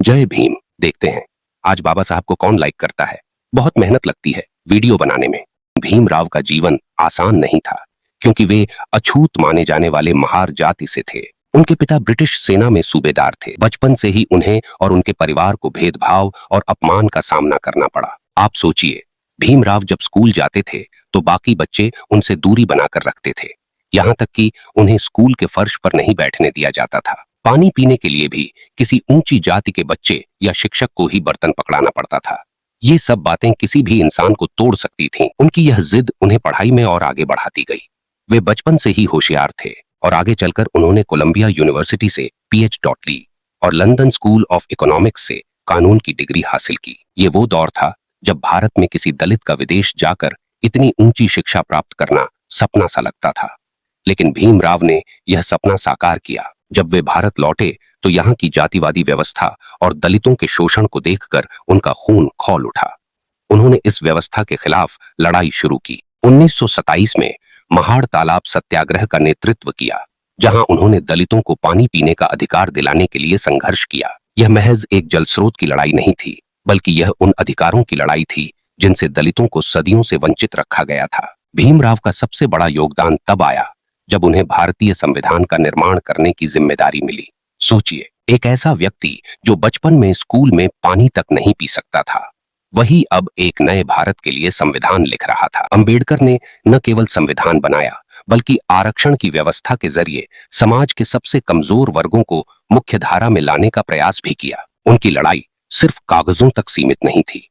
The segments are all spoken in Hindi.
जय भीम। देखते हैं आज बाबा साहब को कौन लाइक करता है। बहुत मेहनत लगती है वीडियो बनाने में। भीमराव का जीवन आसान नहीं था क्योंकि वे अछूत माने जाने वाले महार जाति से थे। उनके पिता ब्रिटिश सेना में सूबेदार थे। बचपन से ही उन्हें और उनके परिवार को भेदभाव और अपमान का सामना करना पड़ा। आप सोचिए, भीमराव जब स्कूल जाते थे तो बाकी बच्चे उनसे दूरी बनाकर रखते थे। यहाँ तक कि उन्हें स्कूल के फर्श पर नहीं बैठने दिया जाता था। पानी पीने के लिए भी किसी ऊंची जाति के बच्चे या शिक्षक को ही बर्तन पकड़ाना पड़ता था। ये सब बातें किसी भी इंसान को तोड़ सकती थीं। उनकी यह जिद उन्हें पढ़ाई में और आगे बढ़ाती गई। वे बचपन से ही होशियार थे और आगे चलकर उन्होंने कोलंबिया यूनिवर्सिटी से PhD ली और लंदन स्कूल ऑफ इकोनॉमिक्स से कानून की डिग्री हासिल की। ये वो दौर था जब भारत में किसी दलित का विदेश जाकर इतनी ऊंची शिक्षा प्राप्त करना सपना सा लगता था। लेकिन भीमराव ने यह सपना साकार किया। जब वे भारत लौटे तो यहाँ की जातिवादी व्यवस्था और दलितों के शोषण को देखकर उनका खून खौल उठा। उन्होंने इस व्यवस्था के खिलाफ लड़ाई शुरू की। 1927 में महाड़ तालाब सत्याग्रह का नेतृत्व किया, जहां उन्होंने दलितों को पानी पीने का अधिकार दिलाने के लिए संघर्ष किया। यह महज एक जलस्रोत की लड़ाई नहीं थी, बल्कि यह उन अधिकारों की लड़ाई थी जिनसे दलितों को सदियों से वंचित रखा गया था। भीमराव का सबसे बड़ा योगदान तब आया जब उन्हें भारतीय संविधान का निर्माण करने की जिम्मेदारी मिली। सोचिए, एक ऐसा व्यक्ति जो बचपन में स्कूल में पानी तक नहीं पी सकता था, वही अब एक नए भारत के लिए संविधान लिख रहा था। अंबेडकर ने न केवल संविधान बनाया, बल्कि आरक्षण की व्यवस्था के जरिए समाज के सबसे कमजोर वर्गों को मुख्यधारा में लाने का प्रयास भी किया। उनकी लड़ाई सिर्फ कागजों तक सीमित नहीं थी।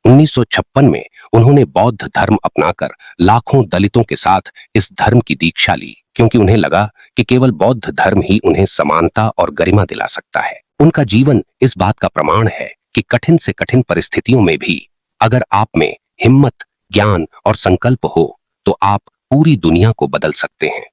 1956 में उन्होंने बौद्ध धर्म अपनाकर लाखों दलितों के साथ इस धर्म की दीक्षा ली, क्योंकि उन्हें लगा कि केवल बौद्ध धर्म ही उन्हें समानता और गरिमा दिला सकता है। उनका जीवन इस बात का प्रमाण है कि कठिन से कठिन परिस्थितियों में भी अगर आप में हिम्मत, ज्ञान और संकल्प हो तो आप पूरी दुनिया को बदल सकते हैं।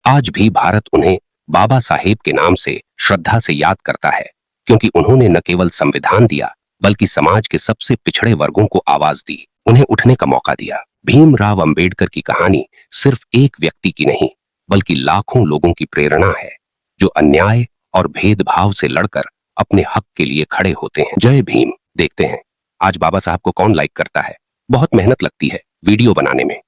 आज भी भारत उन्हें बाबा साहेब के नाम से श्रद्धा से याद करता है, क्योंकि उन्होंने न केवल संविधान दिया बल्कि समाज के सबसे पिछड़े वर्गों को आवाज दी, उन्हें उठने का मौका दिया। भीमराव अंबेडकर की कहानी सिर्फ एक व्यक्ति की नहीं, बल्कि लाखों लोगों की प्रेरणा है जो अन्याय और भेदभाव से लड़कर अपने हक के लिए खड़े होते हैं। जय भीम। देखते हैं आज बाबा साहब को कौन लाइक करता है। बहुत मेहनत लगती है वीडियो बनाने में।